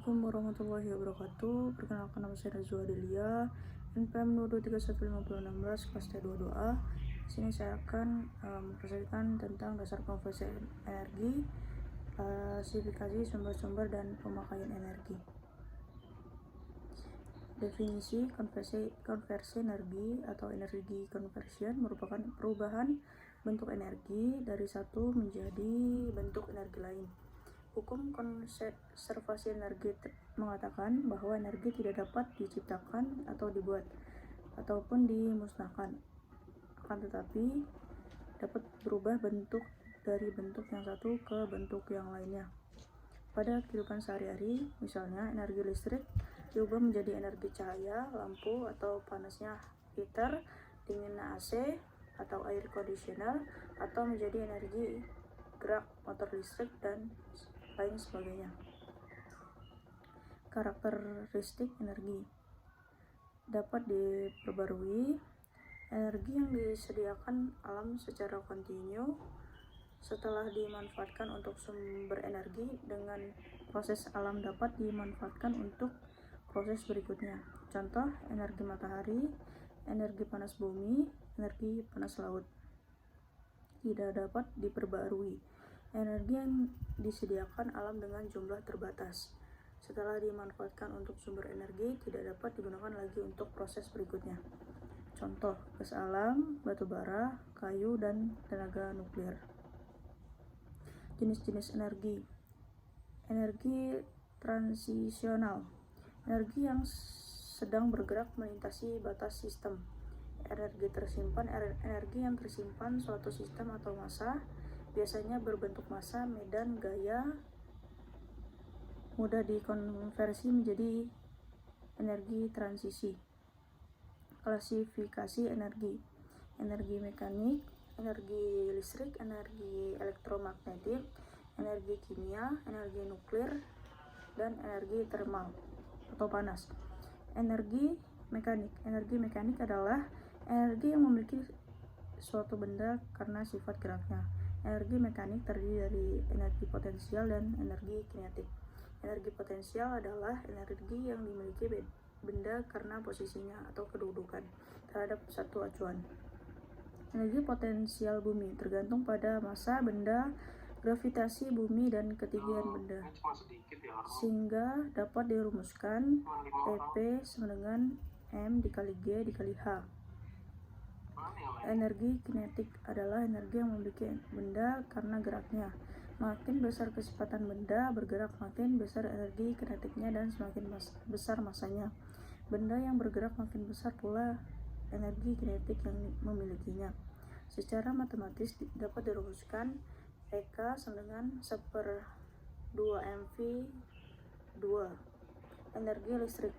Assalamualaikum warahmatullahi wabarakatuh. Perkenalkan, nama saya Najwa Delia, NPM 22315016, kelas T22A. Di sini saya akan mempresentasikan tentang dasar konversi energi, klasifikasi sumber-sumber dan pemakaian energi. Definisi konversi energi atau energi conversion merupakan perubahan bentuk energi dari satu menjadi bentuk energi lain. Hukum konservasi energi mengatakan bahwa energi tidak dapat diciptakan atau dibuat ataupun dimusnahkan, akan tetapi dapat berubah bentuk dari bentuk yang satu ke bentuk yang lainnya. Pada kehidupan sehari-hari, misalnya energi listrik diubah menjadi energi cahaya, lampu atau panasnya heater, dinginnya AC atau air conditioner, atau menjadi energi gerak motor listrik dan lain sebagainya. Karakteristik energi dapat diperbarui. Energi yang disediakan alam secara kontinu setelah dimanfaatkan untuk sumber energi dengan proses alam dapat dimanfaatkan untuk proses berikutnya. Contoh, energi matahari, energi panas bumi, energi panas laut. Tidak dapat diperbarui. Energi yang disediakan alam dengan jumlah terbatas. Setelah dimanfaatkan untuk sumber energi, tidak dapat digunakan lagi untuk proses berikutnya. Contoh, gas alam, batu bara, kayu, dan tenaga nuklir. Jenis-jenis energi. Energi transisional. Energi yang sedang bergerak melintasi batas sistem. Energi tersimpan. Energi yang tersimpan suatu sistem atau massa, biasanya berbentuk massa, medan, gaya, mudah dikonversi menjadi energi transisi. Klasifikasi energi. Energi mekanik, energi listrik, energi elektromagnetik, energi kimia, energi nuklir, dan energi termal atau panas. Energi mekanik. Energi mekanik adalah energi yang memiliki suatu benda karena sifat geraknya. Energi mekanik terdiri dari energi potensial dan energi kinetik. Energi potensial adalah energi yang dimiliki benda karena posisinya atau kedudukan terhadap satu acuan. Energi potensial bumi tergantung pada massa benda, gravitasi bumi, dan ketinggian benda, sehingga dapat dirumuskan EP sama dengan M dikali G dikali H. Energi kinetik adalah energi yang memiliki benda karena geraknya. Makin besar kecepatan benda bergerak, makin besar energi kinetiknya dan semakin besar masanya. Benda yang bergerak makin besar pula energi kinetik yang memilikinya. Secara matematis dapat dirumuskan EK sama dengan 1/2mv2. Energi listrik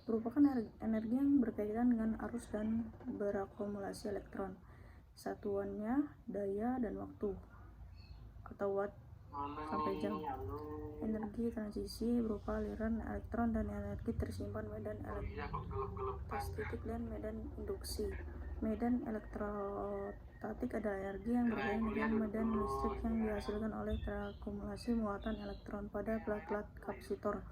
merupakan energi yang berkaitan dengan arus dan berakumulasi elektron. Satuannya daya dan waktu atau watt sampai jam. Energi transisi berupa aliran elektron dan energi tersimpan medan elektrostatik dan medan induksi. Medan elektrostatik adalah energi yang berkaitan dengan medan listrik yang dihasilkan oleh terakumulasi muatan elektron pada plat-plat kapasitor.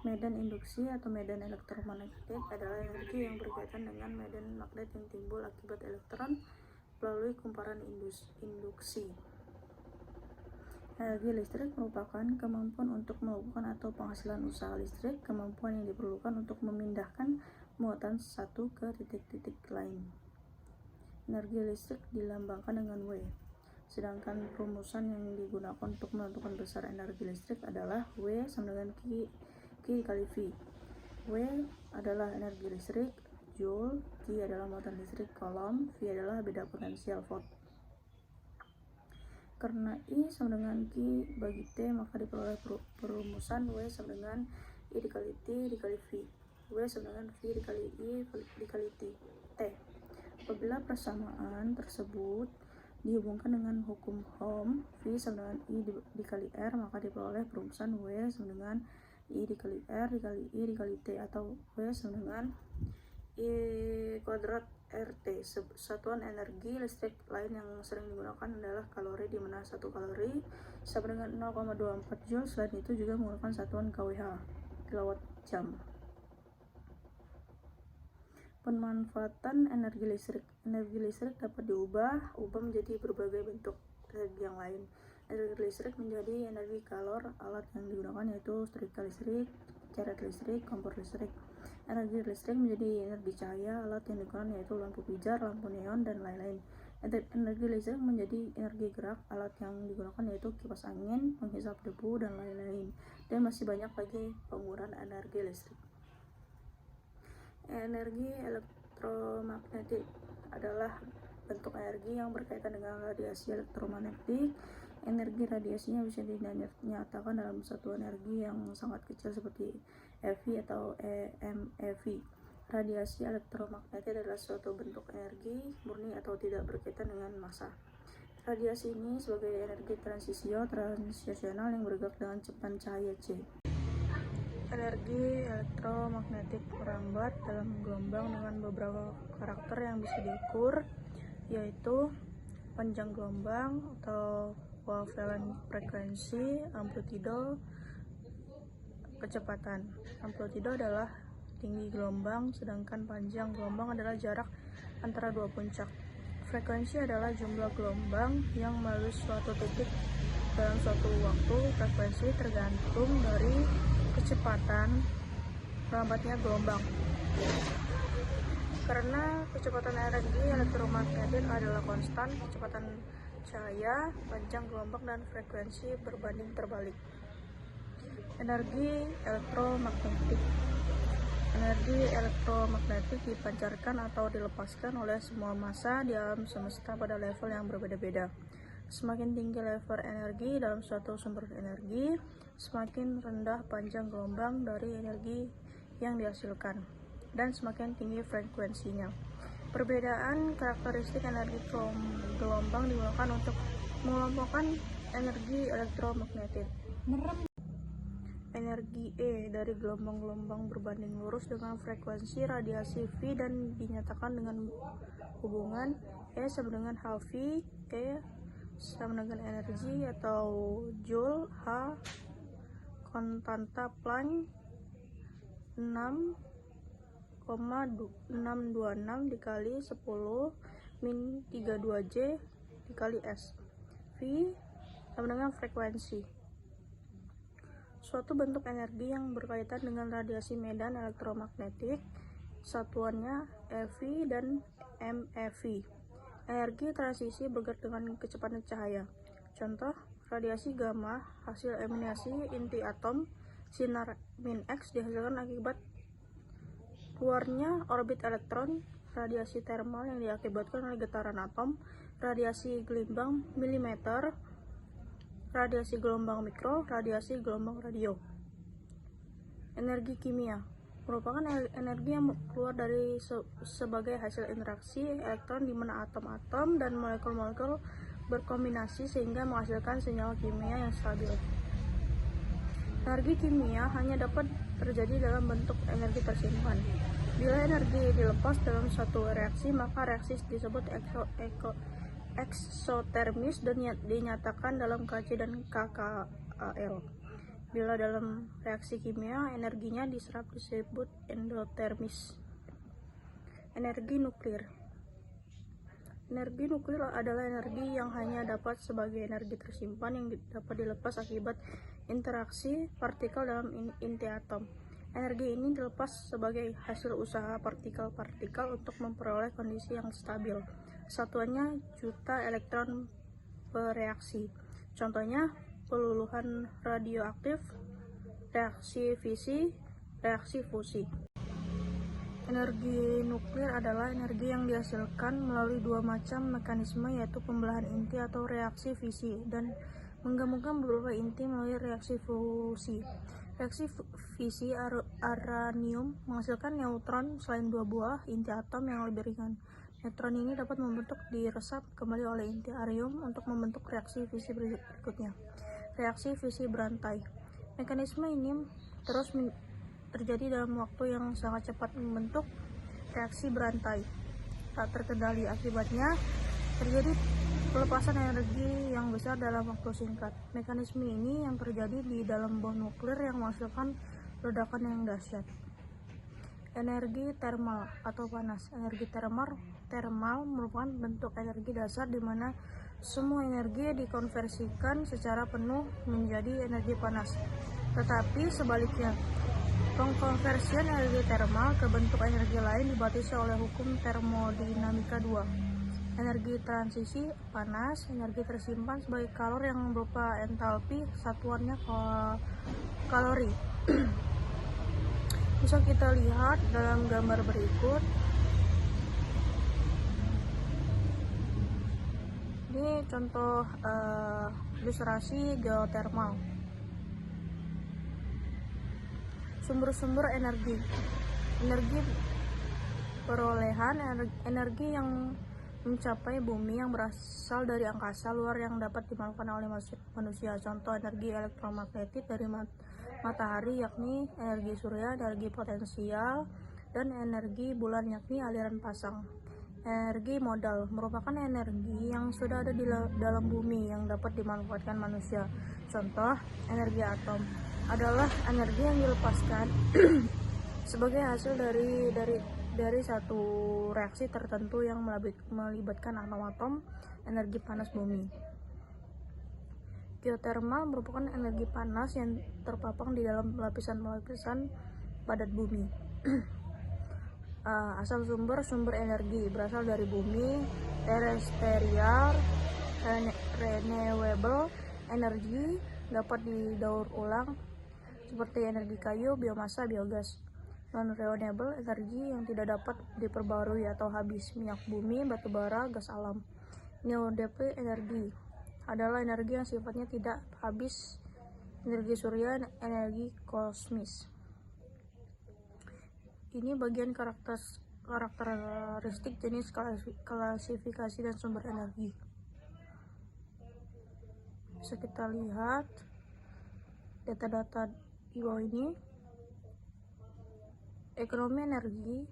Medan induksi atau medan elektromagnetik adalah energi yang berkaitan dengan medan magnet yang timbul akibat elektron melalui kumparan induksi. Energi listrik merupakan kemampuan untuk melakukan atau penghasilan usaha listrik, kemampuan yang diperlukan untuk memindahkan muatan satu ke titik-titik lain. Energi listrik dilambangkan dengan W. Sedangkan rumusan yang digunakan untuk menentukan besar energi listrik adalah W sama dengan Q dikali V. W adalah energi listrik, Joule, Q adalah muatan listrik, Coulomb, V adalah beda potensial, Volt. Karena I sama dengan Q bagi T, maka diperoleh perumusan W sama dengan I dikali T dikali V. W sama dengan V dikali I dikali T. Apabila persamaan tersebut dihubungkan dengan hukum Ohm, V sama dengan I dikali R, maka diperoleh perumusan W sama dengan I dikali R dikali I dikali T, atau W sama dengan I kuadrat RT. Satuan energi listrik lain yang sering digunakan adalah kalori, di mana 1 kalori sama dengan 0,24 Joule. Selain itu juga menggunakan satuan kWh, kilowatt jam. Pemanfaatan energi listrik. Energi listrik dapat diubah menjadi berbagai bentuk energi yang lain. Energi listrik menjadi energi kalor. Alat yang digunakan yaitu setrika listrik, ceret listrik, kompor listrik. Energi listrik menjadi energi cahaya. Alat yang digunakan yaitu lampu pijar, lampu neon, dan lain-lain. Energi listrik menjadi energi gerak. Alat yang digunakan yaitu kipas angin, penghisap debu, dan lain-lain. Dan masih banyak lagi penggunaan energi listrik. Energi elektromagnetik adalah bentuk energi yang berkaitan dengan radiasi elektromagnetik. Energi radiasinya bisa dinyatakan dalam satuan energi yang sangat kecil seperti eV atau MeV. Radiasi elektromagnetik adalah suatu bentuk energi murni atau tidak berkaitan dengan massa. Radiasi ini sebagai energi transisional yang bergerak dengan kecepatan cahaya c. Energi elektromagnetik merambat dalam gelombang dengan beberapa karakter yang bisa diukur, yaitu panjang gelombang atau wavelength frekuensi, amplitudo, kecepatan. Amplitudo adalah tinggi gelombang, sedangkan panjang gelombang adalah jarak antara dua puncak. Frekuensi adalah jumlah gelombang yang melalui suatu titik dalam suatu waktu. Frekuensi tergantung dari kecepatan merambatnya gelombang. Karena kecepatan energi elektromagnetik adalah konstan, kecepatan cahaya, panjang gelombang, dan frekuensi berbanding terbalik. Energi elektromagnetik. Energi elektromagnetik dipancarkan atau dilepaskan oleh semua massa di alam semesta pada level yang berbeda-beda. Semakin tinggi level energi dalam suatu sumber energi, semakin rendah panjang gelombang dari energi yang dihasilkan, dan semakin tinggi frekuensinya. Perbedaan karakteristik energi gelombang digunakan untuk mengelompokkan energi elektromagnetik. Energi E dari gelombang-gelombang berbanding lurus dengan frekuensi radiasi V dan dinyatakan dengan hubungan E sama dengan HV. E sama dengan energi atau Joule, H konstanta Planck 6,626 dikali 10 min 32 J dikali S. V sama dengan frekuensi. Suatu bentuk energi yang berkaitan dengan radiasi medan elektromagnetik, satuannya eV dan MeV. Energi transisi bergerak dengan kecepatan cahaya. Contoh, radiasi gamma hasil emanasi inti atom. Sinar min X dihasilkan akibat keluarnya orbit elektron. Radiasi termal yang diakibatkan oleh getaran atom. Radiasi gelombang milimeter. Radiasi gelombang mikro. Radiasi gelombang radio. Energi kimia merupakan energi yang keluar dari sebagai hasil interaksi elektron di mana atom-atom dan molekul-molekul berkombinasi sehingga menghasilkan senyawa kimia yang stabil. Energi kimia hanya dapat terjadi dalam bentuk energi tersimpan. Bila energi dilepas dalam suatu reaksi, maka reaksi disebut eksotermis dan dinyatakan dalam Kc dan kKal. Bila dalam reaksi kimia energinya diserap disebut endotermis. Energi nuklir. Energi nuklir adalah energi yang hanya dapat sebagai energi tersimpan yang dapat dilepas akibat interaksi partikel dalam inti atom. Energi ini dilepas sebagai hasil usaha partikel-partikel untuk memperoleh kondisi yang stabil. Satuannya juta elektron per reaksi. Contohnya peluluhan radioaktif, reaksi fisi, reaksi fusi. Energi nuklir adalah energi yang dihasilkan melalui dua macam mekanisme, yaitu pembelahan inti atau reaksi fisi dan menggabungkan beberapa inti melalui reaksi fusi. Reaksi fisi uranium menghasilkan neutron selain dua buah inti atom yang lebih ringan. Neutron ini dapat membentuk diresap kembali oleh inti arium untuk membentuk reaksi fisi berikutnya. Reaksi fisi berantai. Mekanisme ini terus terjadi dalam waktu yang sangat cepat membentuk reaksi berantai. tak terkendali. Akibatnya terjadi pelepasan energi yang besar dalam waktu singkat. Mekanisme ini yang terjadi di dalam bom nuklir yang menghasilkan ledakan yang dahsyat. Energi termal atau panas. Energi termal merupakan bentuk energi dasar di mana semua energi dikonversikan secara penuh menjadi energi panas. Tetapi sebaliknya, pengkonversian energi termal ke bentuk energi lain dibatasi oleh hukum termodinamika 2. Energi transisi panas, energi tersimpan sebagai kalor yang berupa entalpi, satuannya kalori. Bisa kita lihat dalam gambar berikut. Ini contoh ilustrasi geotermal. Sumber-sumber energi perolehan energi yang mencapai bumi yang berasal dari angkasa luar yang dapat dimanfaatkan oleh manusia. Contoh energi elektromagnetik dari matahari yakni energi surya, energi potensial, dan energi bulan yakni aliran pasang. Energi modal merupakan energi yang sudah ada di dalam bumi yang dapat dimanfaatkan manusia. Contoh, energi atom adalah energi yang dilepaskan sebagai hasil dari satu reaksi tertentu yang melibatkan atom-atom energi panas bumi. Geotermal merupakan energi panas yang terpapang di dalam lapisan-lapisan padat bumi. Asal sumber energi berasal dari bumi, terrestrial, renewable energy dapat didaur ulang seperti energi kayu, biomasa, biogas. Non-renewable energy yang tidak dapat diperbarui atau habis, minyak bumi, batu bara, gas alam. Renewable energy adalah energi yang sifatnya tidak habis, energi surya, energi kosmis. Ini bagian karakteristik jenis klasifikasi dan sumber energi. Bisa kita lihat data-data di bawah ini. Ekonomi energi,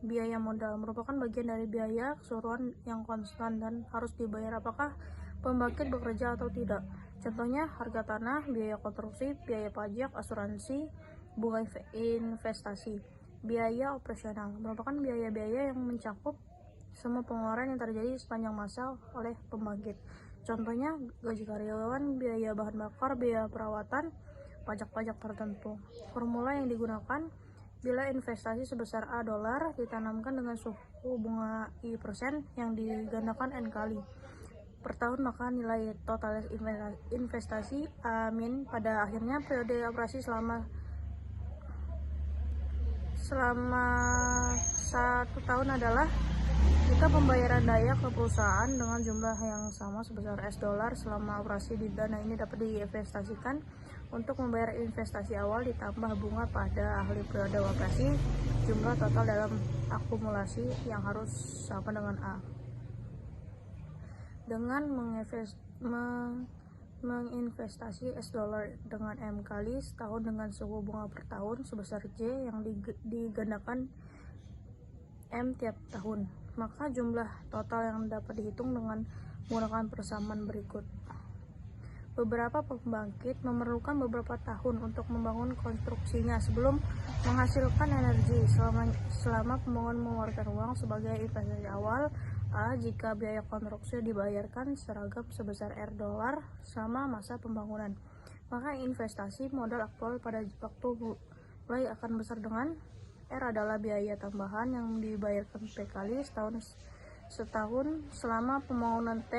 biaya modal merupakan bagian dari biaya keseluruhan yang konstan dan harus dibayar apakah pembangkit bekerja atau tidak. Contohnya harga tanah, biaya konstruksi, biaya pajak, asuransi, bunga investasi. Biaya operasional merupakan biaya-biaya yang mencakup semua pengeluaran yang terjadi sepanjang masa oleh pembangkit. Contohnya gaji karyawan, biaya bahan bakar, biaya perawatan, pajak-pajak tertentu. Formula yang digunakan bila investasi sebesar $A ditanamkan dengan suku bunga I% yang digandakan N kali per tahun, maka nilai total investasi A- pada akhirnya periode operasi selama 1 tahun adalah jika pembayaran daya ke perusahaan dengan jumlah yang sama sebesar $S selama operasi. Di dana ini dapat diinvestasikan untuk membayar investasi awal ditambah bunga pada akhir periode operasi. Jumlah total dalam akumulasi yang harus sama dengan A. Dengan menginvestasi $S dengan M kali setahun dengan suku bunga per tahun sebesar J yang digandakan M tiap tahun, maka jumlah total yang dapat dihitung dengan menggunakan persamaan berikut. Beberapa pembangkit memerlukan beberapa tahun untuk membangun konstruksinya sebelum menghasilkan energi. Selama pembangunan mengeluarkan uang sebagai investasi awal A, jika biaya konstruksi dibayarkan seragam sebesar $R selama masa pembangunan, maka investasi modal aktual pada waktu mulai akan besar dengan R adalah biaya tambahan yang dibayarkan P kali setahun selama pembangunan. T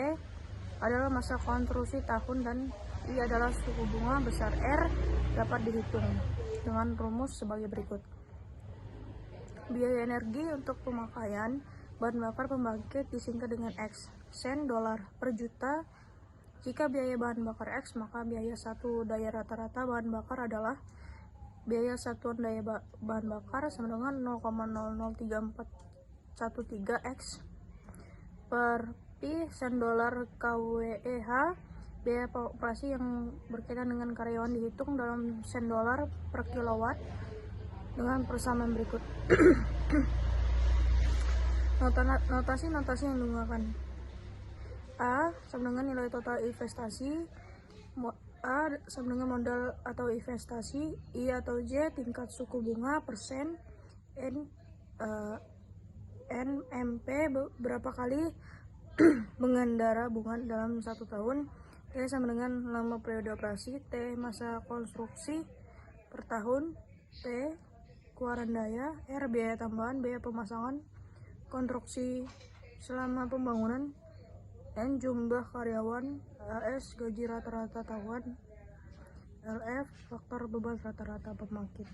adalah masa konstruksi tahun dan I adalah suku bunga besar R dapat dihitung dengan rumus sebagai berikut. Biaya energi untuk pemakaian bahan bakar pembangkit disingkat dengan X, sen dolar per juta. Jika biaya bahan bakar X, maka biaya satu daya rata-rata bahan bakar adalah biaya satuan daya bahan bakar sama dengan 0,00314 X per Pi sen dolar kWh. Biaya operasi yang berkaitan dengan karyawan dihitung dalam sen dolar per kilowatt dengan persamaan berikut. Notasi yang digunakan. A sama dengan nilai total investasi, A sama dengan modal atau investasi, I atau J tingkat suku bunga, persen, NMP berapa kali mengendara bunga dalam 1 tahun, T sama dengan lama periode operasi, T masa konstruksi per tahun, P keluaran daya, R biaya tambahan, biaya pemasangan konstruksi selama pembangunan, N jumlah karyawan, LS gaji rata-rata tahunan, LF faktor beban rata-rata pembangkit.